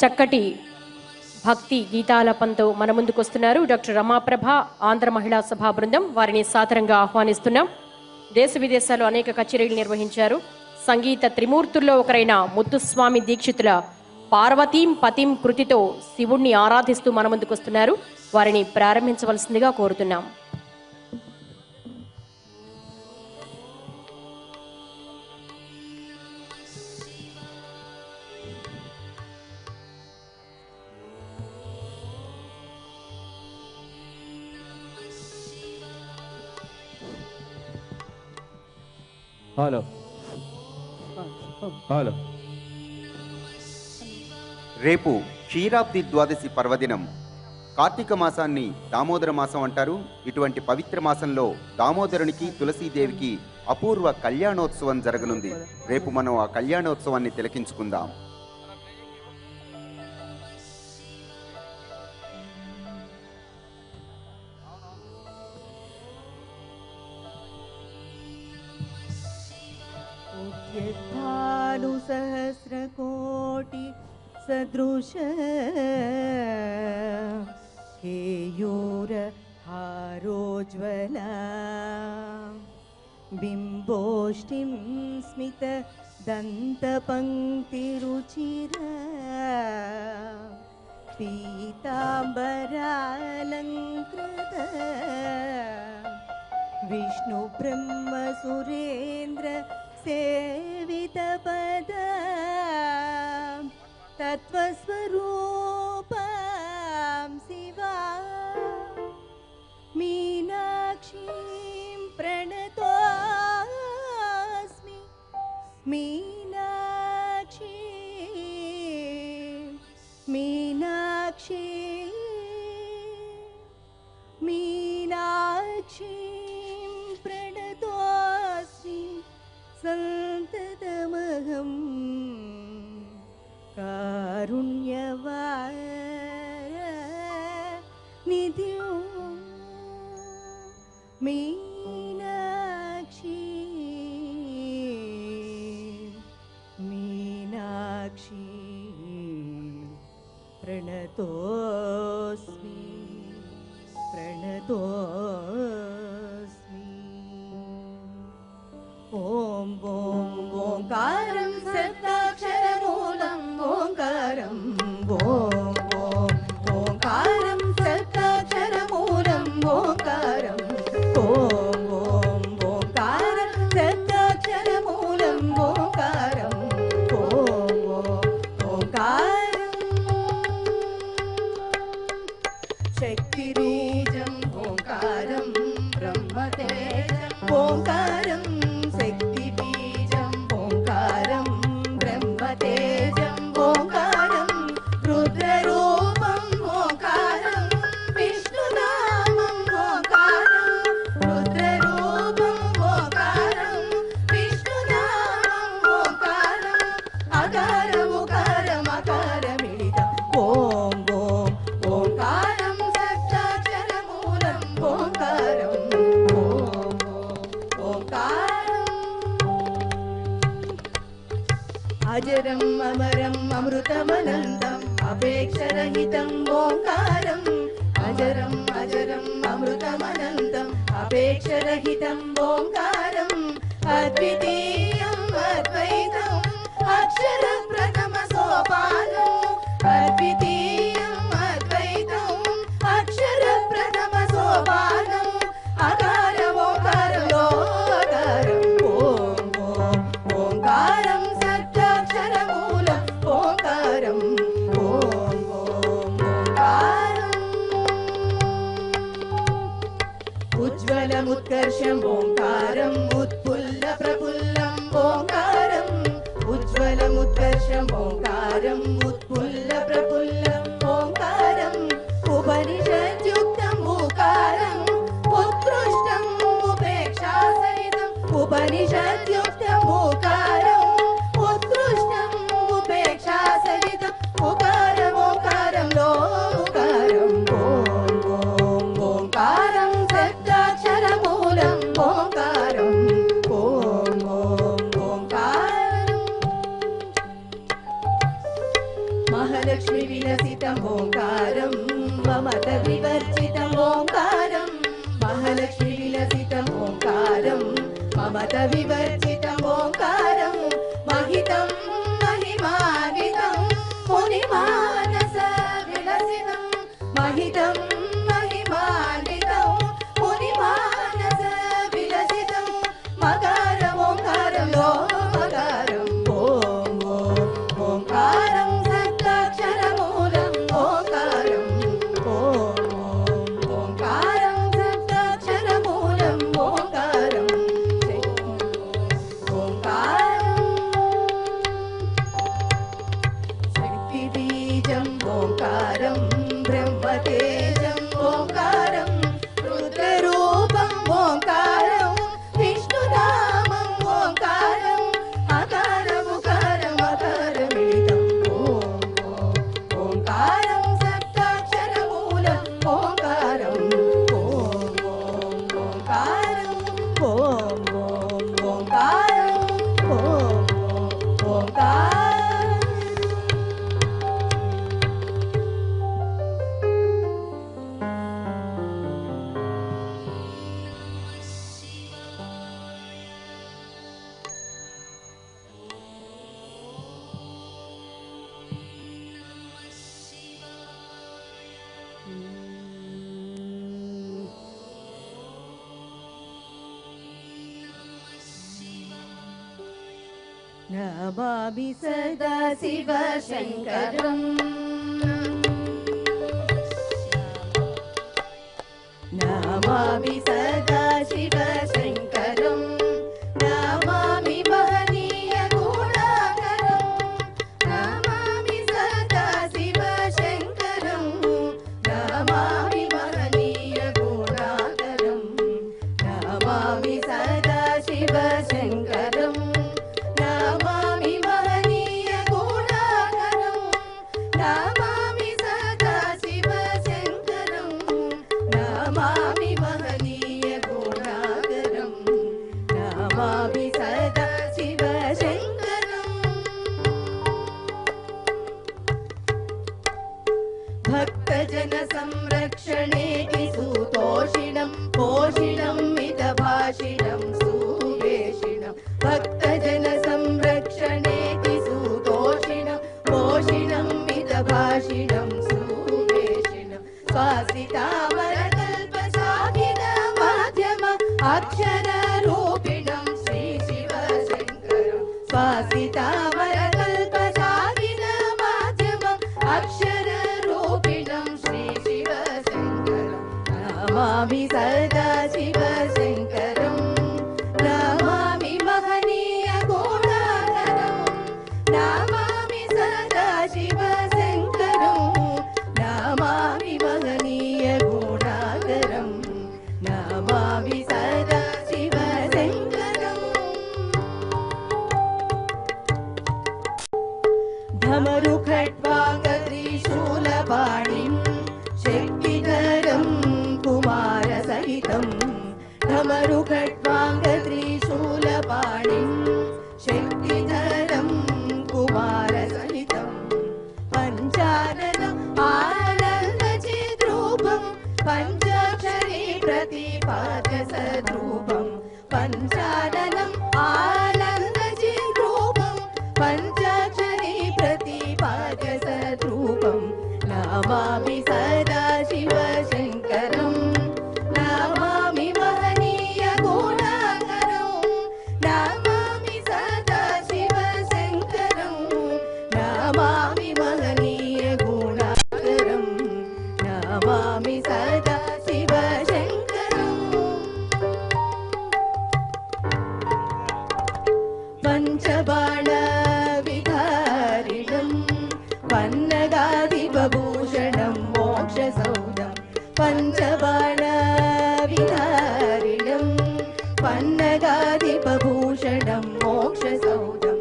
చక్కటి భక్తి గీతాలపంతో మన ముందుకు వస్తున్నారు డాక్టర్ రమాప్రభ, ఆంధ్ర మహిళా సభా బృందం. వారిని సాదరంగా ఆహ్వానిస్తున్నాం. దేశ విదేశాల్లో అనేక కచేరీలు నిర్వహించారు. సంగీత త్రిమూర్తుల్లో ఒకరైన ముత్తుస్వామి దీక్షితుల పార్వతీం పతిం కృతితో శివుణ్ణి ఆరాధిస్తూ మన ముందుకు వస్తున్నారు. వారిని ప్రారంభించవలసిందిగా కోరుతున్నాం. Hello hello. రేపు క్షీరాబ్ది ద్వాదశి పర్వదినం. కార్తీక మాసాన్ని దామోదర మాసం అంటారు. ఇటువంటి పవిత్ర మాసంలో దామోదరునికి తులసీదేవికి అపూర్వ కళ్యాణోత్సవం జరగనుంది. రేపు మనం ఆ కళ్యాణోత్సవాన్ని తిలకించుకుందాం. सहस्रकोटि सदृश केयूर हारोज्वला बिम्बोष्टिं स्मित दन्तपङ्क्तिरुचिरा पीताम्बरालङ्कृत विष्णु ब्रह्म सुरेन्द्र सेवितपद तत्त्वस्वरूपां शिवा मीनाक्षीं प्रणतोऽस्मि मीनाक्षी मीनाक्षी मीनाक्षीं प्रणतोऽस्मि सन्ततमहं कारुण्यवार निधिं मीनाक्षी मीनाक्षी प्रणतोऽस्मि प्रणतोऽस्मि ॐ ओंकारं सप्ताक्षरमूलं ओंकारं ओंकारं सप्ताक्षरमूलं ओंकारं ओंकारं सप्ताक्षरमूलं ओंकारं ओंकारं शक्तिबीजं ओंकारं ब्रह्मतेजं ओंकारं अजरं अमरं अमृतमनन्तम् अपेक्षरहितं ओंकारम् अजरं अजरं अमृतमनन्तम् अपेक्षरहितं ओंकारम् अद्वितीयम् अद्वैतम् अक्षरप्रथमसोपानम् अद्वितीयम् अद्वैतम् अक्षरप्रथमसोपानम् अकारम् ओंकारं लोकारम् ओंकारं सप्ताक्षरमूलं ओंकारं ओंकारम् उज्ज्वलमुत्कर्षम् ओंकारम् उत्फुल्ल प्रफुल्लम् ओंकारम् उज्ज्वलमुत्कर्षम् ओंकारम् उत्फुल्ल प्रफुल्लम् ओंकारम् उपनिषद्युक्तम् ओंकारम् उत्कृष्टम् उपेक्षासहितम् उपनिषद्युक्तम् ओंकारम् उत्कृष्टम् उपेक्षासहितम् ओंकारम् ओंकारं लोकारम् ओंकारं सप्ताक्षरमूलम् ओंकारम् ओंकारम् महालक्ष्मी మమత వివర్జితం ఓంకారం महितं महिमान्वितं मुनिमानस विलसितं महितं महिमान्वितं मुनिमानस विलसितं मकारं ओंकारं लोमकारं ओम ओंकारं सप्ताक्षरमूलं ओंकारं ओम ओंकारं सप्ताक्षरमूलं ओंकारं शक्तिबीजं ओंकारं ब्रह्मतेजं ओंकारं रुद्ररूपं ओंकारं विष्णुनामं ओंकारं अकारमुकारम् अकारमिलितं ओंकारं सप्ताक्षरमूलं ओंकारं ओंकारं ओंकारं ओंकारं नमामि सदा शिव शङ्करम् नमामि सदा शिव शङ्करम् नमामि महनीय गुणाकरम् नमामि सदा शिव शङ्करम् नमामि महनीय गुणाकरम् नमामि सदा शिव शङ्करम् नमामि महनीय गुणाकरं नमामि सदा शिव शङ्करं नमामि महनीय गुणाकरं नमामि सदा शिव शङ्करम् भक्तजन संरक्षणेति सुतोषिणं पोषिणं मितभाषिणं सुवेशिणं भक्तजन संरक्षणेति सुतोषिणं पोषिणं मितभाषिणं सुवेशिणं स्वासितामरकल्पसागिन माध्यम अक्षररूपिणं श्रीशिवशङ्करं स्वासितामरकल्पसागिन माध्यम अक्षररूपिणं श्रीशिवशङ्करं नमामि सदा शिवशङ्करं नमामि महनीय गुणाकरं नमामि सदा शिव शङ्करं नमामि महनीय गुणाकरं नमामि सदा शिव शङ्करम् धमरुखट्वाङ्गत्रिशूलपाणिं शक्तिधरं कुमारसहितं धमरुखट्वाङ्गत्रिशूलपाणिं शक्तिधरं कुमारसहितं पञ्चाननम् आनन्दचिद्रूपं पञ्चाक्षरी प्रतिपाद्य सद्रूपं पञ्चाननम् आनन्दचिद्रूपं पञ्चाक्षरी प्रतिपाद्य सद्रूपं नमामि सदा शिव शङ्करं नमामि महनीय गुणाकरं नमामि सदा शिव शङ्करं नमामि महनीय गुणाकरं नमामि सदा शिव शङ्करम् पञ्चबाणविधारिणं पन्नगाधिपभूषणं मोक्षसौधं पञ्चबाणविधारिणं पन्नगाधिपभूषणं मोक्षसौधं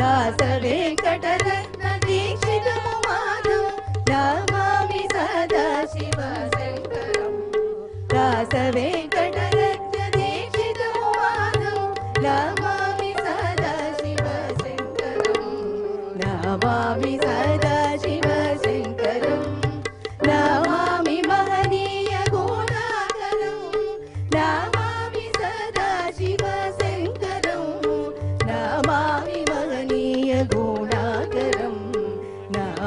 दासवेङ्कटरत्नदीक्षितमुमानं नमामि सदा शिव शङ्करं दासवेङ्कटरत्नदीक्षितमुमानं नमामि सदा शिव शङ्करं नमामि सदा शिव शङ्करं नमामि महनीय गुणाकरं नमामि सदा शिव शङ्करं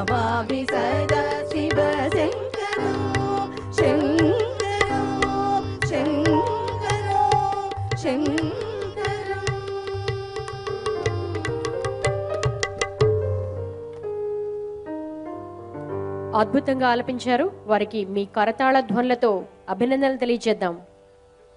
నమామి సదా శివ శంకరం శంకరం శంకరం శంకరం. అద్భుతంగా ఆలపించారు. వారికి మీ కరతాళ ధ్వనులతో అభినందనలు తెలియజేద్దాం.